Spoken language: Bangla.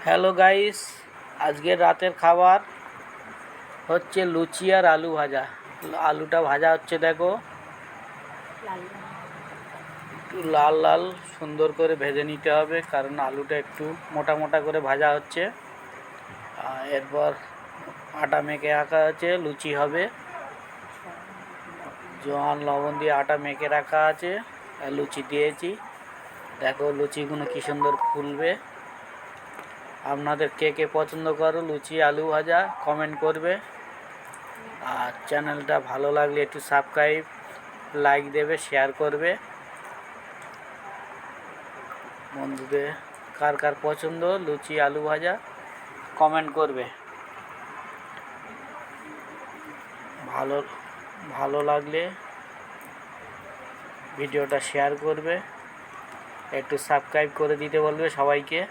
হ্যালো গাইস, আজকের রাতের খাবার হচ্ছে লুচি আর আলু ভাজা। আলুটা ভাজা হচ্ছে, দেখো একটু লাল লাল সুন্দর করে ভেজে নিতে হবে, কারণ আলুটা একটু মোটা মোটা করে ভাজা হচ্ছে। এরপর আটা মেখে রাখা আছে, লুচি হবে। জোয়ান লবণ দিয়ে আটা মেখে রাখা আছে, লুচি দিয়েছি। দেখো লুচিগুলো কি সুন্দর ফুলবে। আপনাদের কে কে পছন্দ করো লুচি আলু ভাজা কমেন্ট করবে। আর চ্যানেলটা ভালো লাগলে একটু সাবস্ক্রাইব, লাইক দেবে, শেয়ার করবে। বন্ধুদের কার কার পছন্দ লুচি আলু ভাজা কমেন্ট করবে। ভালো ভালো লাগলে ভিডিওটা শেয়ার করবে, একটু সাবস্ক্রাইব করে দিতে বলবে সবাইকে।